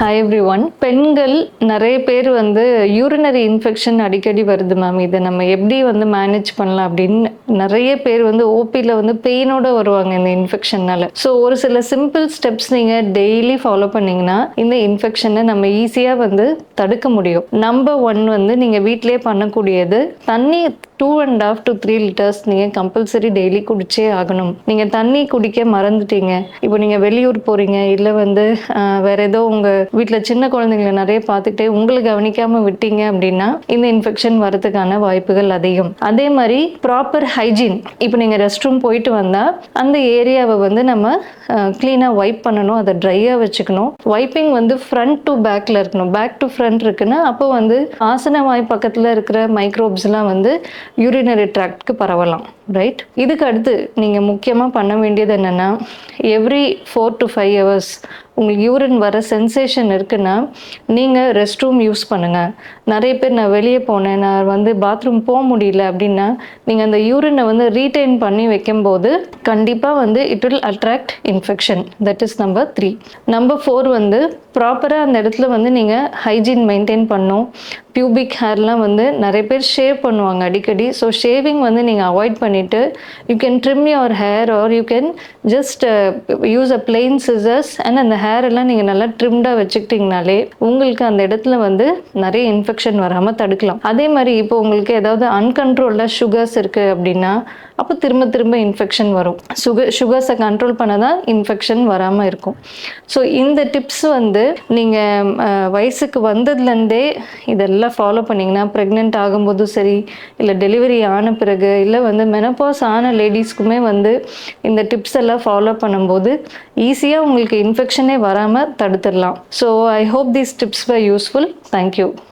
Hi every one. பெண்கள் நிறைய பேர் வந்து யூரினரி இன்ஃபெக்ஷன் அடிக்கடி வருது மேம். இதை நம்ம எப்படி வந்து மேனேஜ் பண்ணலாம் அப்படின்னு நிறைய பேர் வந்து ஓபியில் வந்து பெயினோட வருவாங்க இந்த இன்ஃபெக்ஷன்னால. ஸோ ஒரு சில சிம்பிள் ஸ்டெப்ஸ் நீங்கள் டெய்லி ஃபாலோ பண்ணிங்கன்னா இந்த இன்ஃபெக்ஷனை நம்ம ஈஸியாக வந்து தடுக்க முடியும். நம்பர் 1 வந்து நீங்கள் வீட்டிலே பண்ணக்கூடியது, தண்ணி 2.5 to 3 லிட்டர்ஸ் நீங்கள் கம்பல்சரி டெய்லி குடிச்சே ஆகணும். நீங்கள் தண்ணி குடிக்க மறந்துட்டீங்க, இப்போ நீங்கள் வெளியூர் போகிறீங்க, இல்லை வந்து வேற ஏதோ உங்கள் வீட்டில் சின்ன குழந்தைங்களை நிறைய பார்த்துட்டே உங்களை கவனிக்காமல் விட்டீங்க அப்படின்னா இந்த இன்ஃபெக்ஷன் வரதுக்கான வாய்ப்புகள் அதிகம். அதே மாதிரி ப்ராப்பர் ஹைஜீன். இப்போ நீங்கள் ரெஸ்ட் ரூம் போயிட்டு வந்தால் அந்த ஏரியாவை வந்து நம்ம க்ளீனாக வைப் பண்ணணும், அதை ட்ரையாக வச்சுக்கணும். வைப்பிங் வந்து ஃப்ரண்ட் டு பேக்கில் இருக்கணும். பேக் டு ஃப்ரண்ட் இருக்குன்னா அப்போ வந்து ஆசனவாய் பக்கத்தில் இருக்கிற மைக்ரோப்ஸ்லாம் வந்து யூரினரி ட்ராக்ட்க்கு பரவலாம், ரைட்? இதுக்கு அடுத்து நீங்கள் முக்கியமாக பண்ண வேண்டியது என்னென்னா, எவ்ரி 4 to 5 hours உங்களுக்கு யூரின் வர சென்சேஷன் இருக்குன்னா நீங்கள் ரெஸ்ட் ரூம் யூஸ் பண்ணுங்கள். நிறைய பேர் நான் வெளியே போனேன், நான் வந்து பாத்ரூம் போக முடியல அப்படின்னா நீங்கள் அந்த யூரினை வந்து ரீடைன் பண்ணி வைக்கும்போது கண்டிப்பாக வந்து it will attract infection. That is number 3. Number 4 வந்து ப்ராப்பராக அந்த இடத்துல வந்து நீங்கள் ஹைஜீன் மெயின்டைன் பண்ணணும். பியூபிக் ஹேர்லாம் வந்து நிறைய பேர் ஷேவ் பண்ணுவாங்க அடிக்கடி. ஸோ ஷேவிங் வந்து நீங்கள் அவாய்ட் பண்ணிவிட்டு you can trim your hair are you can just use a plain scissors and அந்த ஹேர் எல்லாம் நீங்கள் நல்லா ட்ரிம்டாக வச்சுக்கிட்டிங்கனாலே உங்களுக்கு அந்த இடத்துல வந்து நிறைய இன்ஃபெக்ஷன் வராமல் தடுக்கலாம். அதே மாதிரி இப்போ உங்களுக்கு ஏதாவது அன்கண்ட்ரோல்டாக சுகர்ஸ் இருக்குது அப்படின்னா அப்போ திரும்ப திரும்ப இன்ஃபெக்ஷன் வரும். சுகர்ஸை கண்ட்ரோல் பண்ண தான் இன்ஃபெக்ஷன் வராமல் இருக்கும். ஸோ இந்த டிப்ஸ் வந்து நீங்கள் வயசுக்கு வந்ததுலேருந்தே இதெல்லாம் ஃபாலோ பண்ணிங்கன்னா, ப்ரெக்னென்ட் ஆகும்போதும் சரி, இல்லை டெலிவரி ஆன பிறகு, இல்லை வந்து மெனப்பாஸ் ஆன லேடிஸ்க்குமே வந்து இந்த டிப்ஸ் எல்லாம் ஃபாலோ பண்ணும்போது ஈஸியாக உங்களுக்கு இன்ஃபெக்ஷனே வராமல் தடுத்துடலாம். So I hope these tips were useful. Thank you.